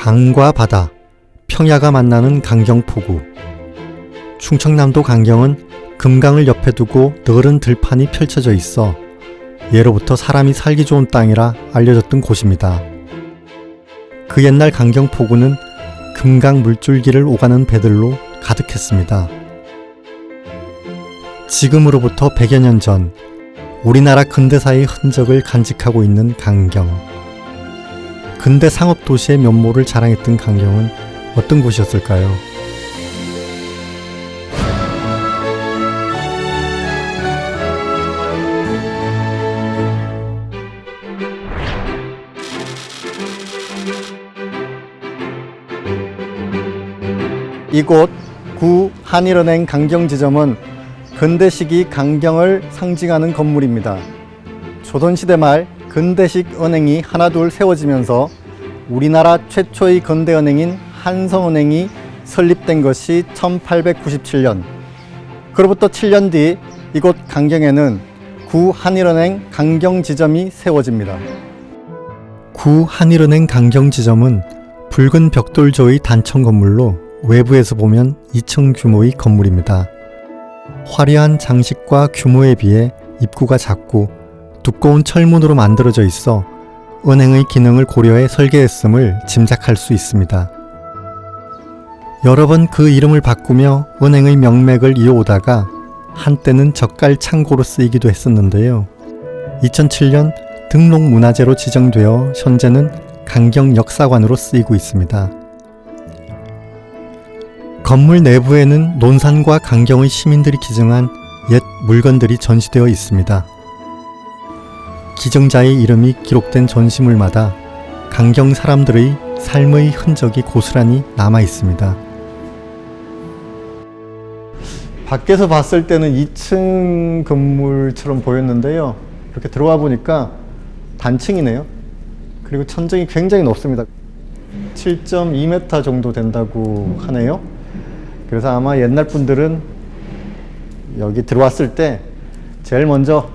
강과 바다, 평야가 만나는 강경포구. 충청남도 강경은 금강을 옆에 두고 너른 들판이 펼쳐져 있어 예로부터 사람이 살기 좋은 땅이라 알려졌던 곳입니다. 그 옛날 강경포구는 금강 물줄기를 오가는 배들로 가득했습니다. 지금으로부터 100여 년 전 우리나라 근대사의 흔적을 간직하고 있는 강경. 근대 상업도시의 면모를 자랑했던 강경은 어떤 곳이었을까요? 이곳 구 한일은행 강경지점은 근대시기 강경을 상징하는 건물입니다. 조선시대 말 근대식 은행이 하나둘 세워지면서 우리나라 최초의 근대은행인 한성은행이 설립된 것이 1897년. 그로부터 7년 뒤 이곳 강경에는 구 한일은행 강경지점이 세워집니다. 구 한일은행 강경지점은 붉은 벽돌조의 단청 건물로 외부에서 보면 2층 규모의 건물입니다. 화려한 장식과 규모에 비해 입구가 작고 두꺼운 철문으로 만들어져 있어 은행의 기능을 고려해 설계했음을 짐작할 수 있습니다. 여러 번 그 이름을 바꾸며 은행의 명맥을 이어오다가 한때는 젓갈 창고로 쓰이기도 했었는데요. 2007년 등록문화재로 지정되어 현재는 강경역사관으로 쓰이고 있습니다. 건물 내부에는 논산과 강경의 시민들이 기증한 옛 물건들이 전시되어 있습니다. 기증자의 이름이 기록된 전시물마다 강경 사람들의 삶의 흔적이 고스란히 남아 있습니다. 밖에서 봤을 때는 2층 건물처럼 보였는데요. 이렇게 들어와 보니까 단층이네요. 그리고 천정이 굉장히 높습니다. 7.2m 정도 된다고 하네요. 그래서 아마 옛날 분들은 여기 들어왔을 때 제일 먼저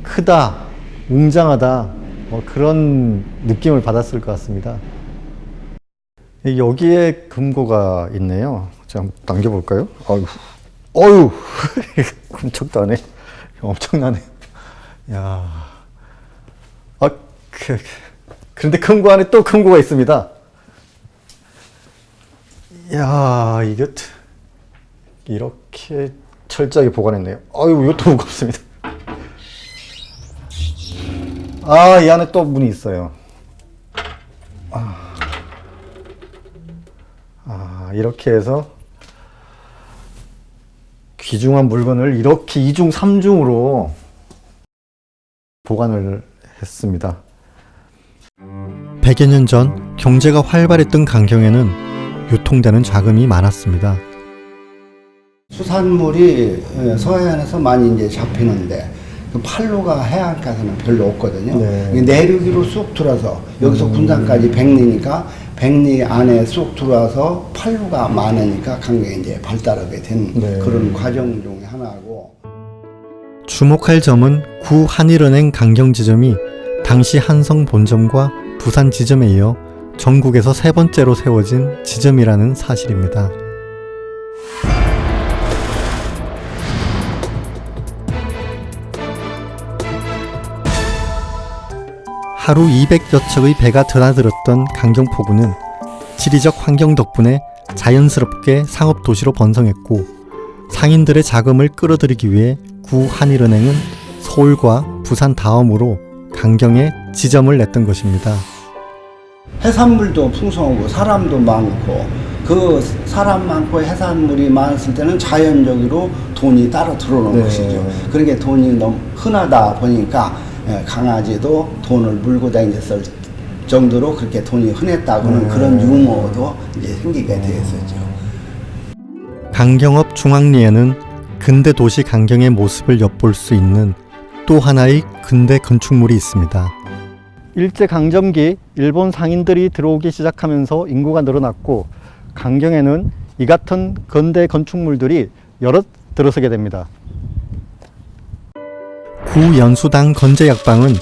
크다, 웅장하다, 그런 느낌을 받았을 것 같습니다. 여기에 금고가 있네요. 제가 한번 당겨볼까요? 어휴, 끔찍도 안 해. 엄청나네. 야, 그런데 금고 안에 또 금고가 있습니다. 야, 이게 이렇게 철저하게 보관했네요. 이것도 무겁습니다. 이 안에 또 문이 있어요. 이렇게 해서 귀중한 물건을 이렇게 2중, 3중으로 보관을 했습니다. 100여 년 전 경제가 활발했던 강경에는 유통되는 자금이 많았습니다. 수산물이 서해안에서 많이 이제 잡히는데 그 팔로가 해안가에서는 별로 없거든요. 네. 내륙으로 쑥 들어서 여기서 군산까지 백리니까 백리 안에 쑥 들어와서 팔로가 많으니까 강경이 이제 발달하게 된 그런 과정 중에 하나고. 주목할 점은 구 한일은행 강경지점이 당시 한성 본점과 부산 지점에 이어 전국에서 3번째로 세워진 지점이라는 사실입니다. 하루 200여 척의 배가 드나들었던 강경포구는 지리적 환경 덕분에 자연스럽게 상업도시로 번성했고 상인들의 자금을 끌어들이기 위해 구 한일은행은 서울과 부산 다음으로 강경에 지점을 냈던 것입니다. 해산물도 풍성하고 사람도 많고 그 사람 많고 해산물이 많았을 때는 자연적으로 돈이 따라 들어오는 것이죠. 그러니까 돈이 너무 흔하다 보니까 강아지도 돈을 물고 다녔을 정도로 그렇게 돈이 흔했다고는 그런 유머도 이제 생기게 되었었죠. 강경읍 중앙리에는 근대 도시 강경의 모습을 엿볼 수 있는 또 하나의 근대 건축물이 있습니다. 일제강점기 일본 상인들이 들어오기 시작하면서 인구가 늘어났고 강경에는 이 같은 근대 건축물들이 여럿 들어서게 됩니다. 구 연수당 건재약방은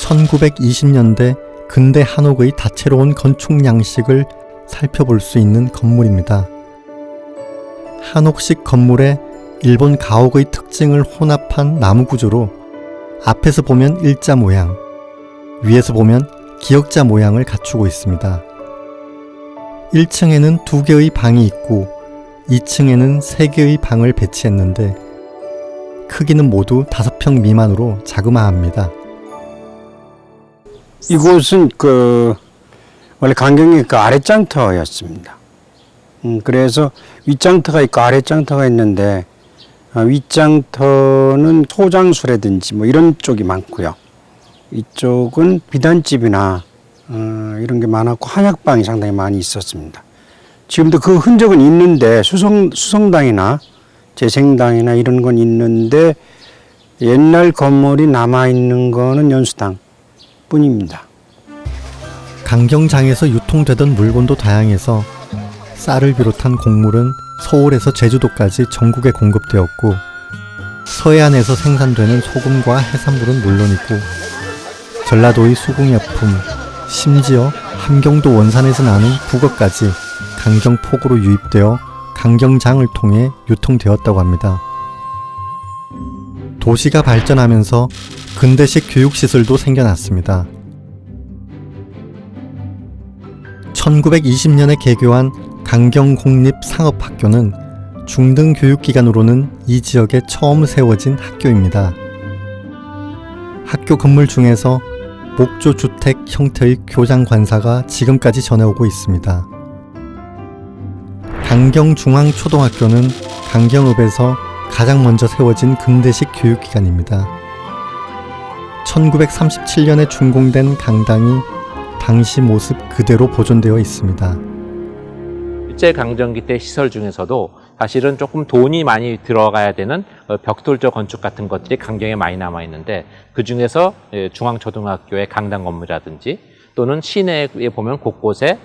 1920년대 근대 한옥의 다채로운 건축 양식을 살펴볼 수 있는 건물입니다. 한옥식 건물의 일본 가옥의 특징을 혼합한 나무 구조로 앞에서 보면 일자 모양, 위에서 보면 기역자 모양을 갖추고 있습니다. 1층에는 2개의 방이 있고 2층에는 3개의 방을 배치했는데 크기는 모두 5평 미만으로 자그마합니다. 이곳은 원래 강경이 아랫장터였습니다. 그래서 윗장터가 있고 아랫장터가 있는데 윗장터는 소장수라든지 뭐 이런 쪽이 많고요. 이쪽은 비단집이나 이런 게 많았고 한약방이 상당히 많이 있었습니다. 지금도 그 흔적은 있는데 수성당이나 재생당이나 이런 건 있는데 옛날 건물이 남아있는 거는 연수당 뿐입니다. 강경장에서 유통되던 물건도 다양해서 쌀을 비롯한 곡물은 서울에서 제주도까지 전국에 공급되었고 서해안에서 생산되는 소금과 해산물은 물론이고 전라도의 수공예품, 심지어 함경도 원산에서 나는 북어까지 강경포구로 유입되어 강경장을 통해 유통되었다고 합니다. 도시가 발전하면서 근대식 교육시설도 생겨났습니다. 1920년에 개교한 강경공립상업학교는 중등교육기관으로는 이 지역에 처음 세워진 학교입니다. 학교 건물 중에서 목조주택 형태의 교장관사가 지금까지 전해오고 있습니다. 강경중앙초등학교는 강경읍에서 가장 먼저 세워진 근대식 교육기관입니다. 1937년에 준공된 강당이 당시 모습 그대로 보존되어 있습니다. 일제강점기 때 시설 중에서도 사실은 조금 돈이 많이 들어가야 되는 벽돌적 건축 같은 것들이 강경에 많이 남아 있는데 그 중에서 중앙초등학교의 강당 건물이라든지 또는 시내에 보면 곳곳에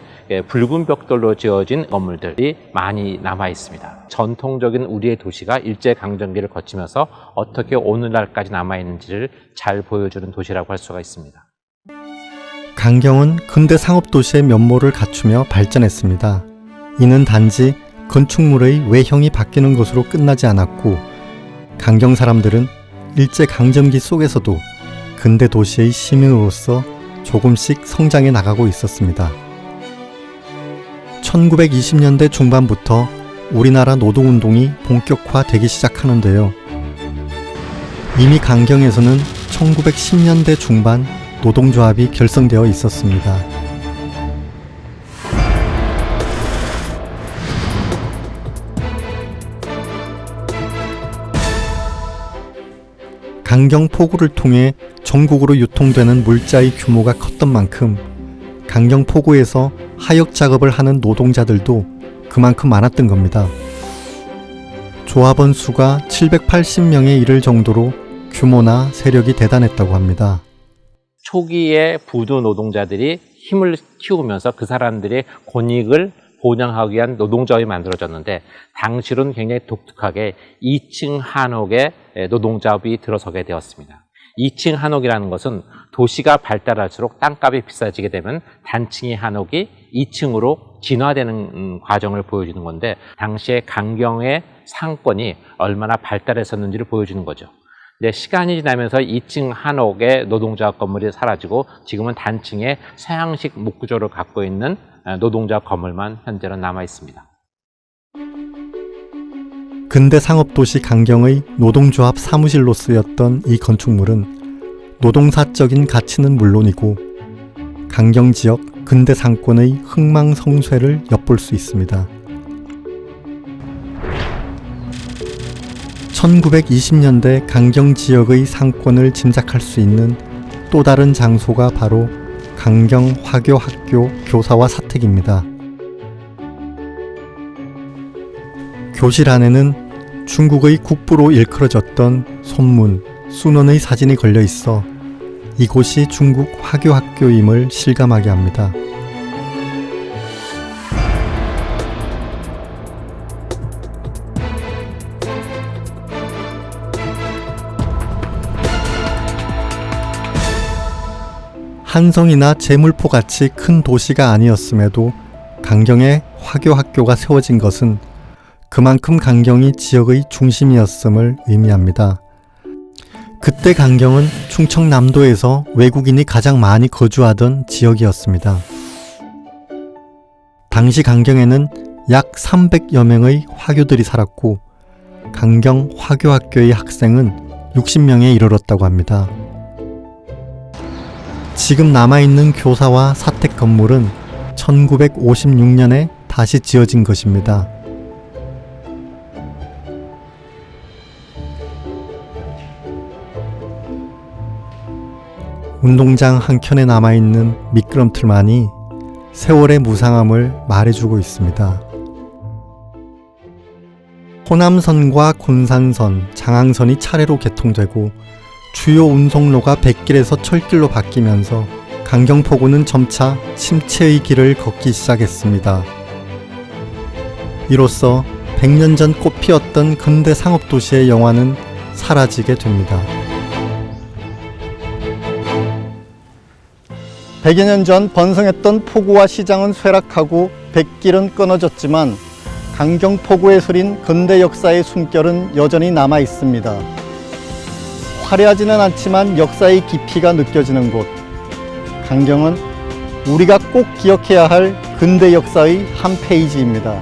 붉은 벽돌로 지어진 건물들이 많이 남아 있습니다. 전통적인 우리의 도시가 일제강점기를 거치면서 어떻게 오늘날까지 남아 있는지를 잘 보여주는 도시라고 할 수가 있습니다. 강경은 근대 상업도시의 면모를 갖추며 발전했습니다. 이는 단지 건축물의 외형이 바뀌는 것으로 끝나지 않았고 강경 사람들은 일제강점기 속에서도 근대 도시의 시민으로서 조금씩 성장해 나가고 있었습니다. 1920년대 중반부터 우리나라 노동운동이 본격화되기 시작하는데요. 이미 강경에서는 1910년대 중반 노동조합이 결성되어 있었습니다. 강경포구를 통해 전국으로 유통되는 물자의 규모가 컸던 만큼 강경포구에서 하역 작업을 하는 노동자들도 그만큼 많았던 겁니다. 조합원 수가 780명에 이를 정도로 규모나 세력이 대단했다고 합니다. 초기에 부두 노동자들이 힘을 키우면서 그 사람들의 권익을 보장하기 위한 노동조합이 만들어졌는데 당시로는 굉장히 독특하게 2층 한옥의 노동조합이 들어서게 되었습니다. 2층 한옥이라는 것은 도시가 발달할수록 땅값이 비싸지게 되면 단층의 한옥이 2층으로 진화되는 과정을 보여주는 건데 당시에 강경의 상권이 얼마나 발달했었는지를 보여주는 거죠. 근데 시간이 지나면서 2층 한옥의 노동조합 건물이 사라지고 지금은 단층의 서양식 목구조를 갖고 있는 노동조합 건물만 현재는 남아 있습니다. 근대 상업도시 강경의 노동조합 사무실로 쓰였던 이 건축물은 노동사적인 가치는 물론이고 강경 지역 근대 상권의 흥망성쇠를 엿볼 수 있습니다. 1920년대 강경 지역의 상권을 짐작할 수 있는 또 다른 장소가 바로 강경 화교학교 교사와 사택입니다. 교실 안에는 중국의 국부로 일컬어졌던 손문, 순원의 사진이 걸려 있어 이곳이 중국 화교학교임을 실감하게 합니다. 산성이나 제물포 같이 큰 도시가 아니었음에도 강경에 화교학교가 세워진 것은 그만큼 강경이 지역의 중심이었음을 의미합니다. 그때 강경은 충청남도에서 외국인이 가장 많이 거주하던 지역이었습니다. 당시 강경에는 약 300여 명의 화교들이 살았고 강경 화교학교의 학생은 60명에 이르렀다고 합니다. 지금 남아있는 교사와 사택 건물은 1956년에 다시 지어진 것입니다. 운동장 한켠에 남아있는 미끄럼틀만이 세월의 무상함을 말해주고 있습니다. 호남선과 곤산선, 장항선이 차례로 개통되고 주요 운송로가 백길에서 철길로 바뀌면서 강경포구는 점차 침체의 길을 걷기 시작했습니다. 이로써 100년 전 꽃피었던 근대 상업도시의 영화는 사라지게 됩니다. 100여 년 전 번성했던 포구와 시장은 쇠락하고 백길은 끊어졌지만 강경포구에 서린 근대 역사의 숨결은 여전히 남아 있습니다. 화려하지는 않지만 역사의 깊이가 느껴지는 곳. 강경은 우리가 꼭 기억해야 할 근대 역사의 한 페이지입니다.